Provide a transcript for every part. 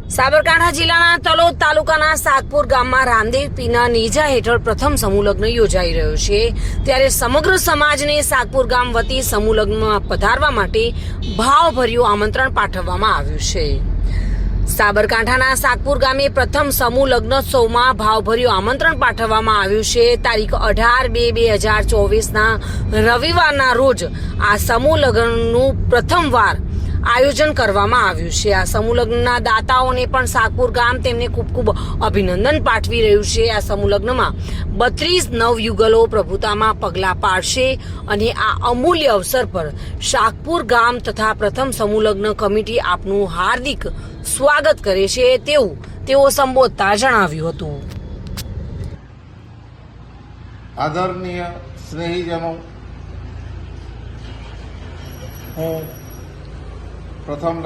સાબરકાંઠા જિલ્લાના તલોદ તાલુકાના સાગપુર ગામમાં રામદેવ પીરના નેજા હેઠળ પ્રથમ સમૂહ લગ્ન યોજાઈ રહ્યો છે। ત્યારે સમગ્ર સમાજને સાગપુર ગામ વતી સમૂહ લગ્નમાં પધારવા માટે ભાવભર્યું આમંત્રણ પાઠવવામાં આવ્યું છે। સાબરકાંઠાના સાગપુર ગામે પ્રથમ સમૂહ લગ્નોત્સવમાં ભાવભર્યું આમંત્રણ પાઠવવામાં આવ્યું છે। તારીખ 18/2/2024ના રવિવારના રોજ આ સમૂહ લગ્નનું પ્રથમવાર આયોજન કરવામાં આવ્યું છે। આ સમૂહ લગ્નના દાતાઓને પણ સાગપુર ગામ તેમને ખૂબ ખૂબ અભિનંદન પાઠવી રહ્યું છે। આ સમૂહ લગ્નમાં 32 નવયુગલો પ્રભુતામાં પગલાં પાડશે અને આ અમૂલ્ય અવસર પર સાગપુર ગામ તથા પ્રથમ સમૂહ લગ્ન કમિટી આપનું હાર્દિક સ્વાગત કરે છે તેવું તેઓ સંબોધતા જણાવ્યું હતું। આદરણીય સ્નેહીજનો, હું પ્રથમ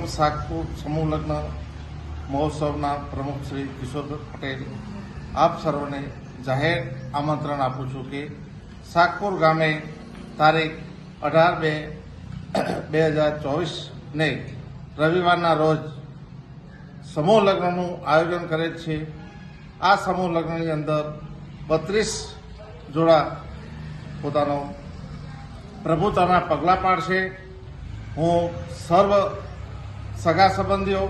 સાગપુર સમૂહ લગ્ન મહોત્સવના પ્રમુખ શ્રી કિશોર પટેલ આપ સર્વને જાહેર આમંત્રણ આપું છું કે સાગપુર ગામે તારીખ 18/2/2024ને રવિવારના રોજ સમૂહ લગ્નનું આયોજન કરેલ છે। આ સમૂહ લગ્નની અંદર 32 જોડા પોતાનો પ્રભુતાના પગલાં પાડશે। હું સર્વ સગા સંબંધીઓ,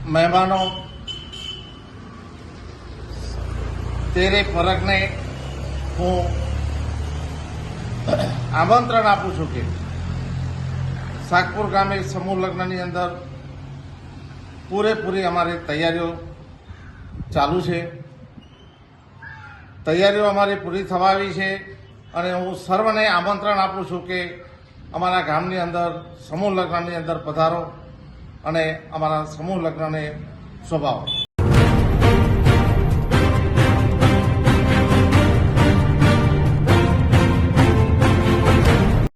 મહેમાનો, તેરે ફરકને હું આમંત્રણ આપું છું કે સાગપુર ગામે સમૂહ લગ્નની અંદર પૂરેપૂરી અમારી તૈયારીઓ ચાલુ છે। તૈયારીઓ અમારી પૂરી થવા આવી છે અને હું સર્વને આમંત્રણ આપું છું કે અમારા ગામની અંદર સમૂહ લગ્નની અંદર પધારો અને અમારા સમૂહ લગ્નને શોભાવો।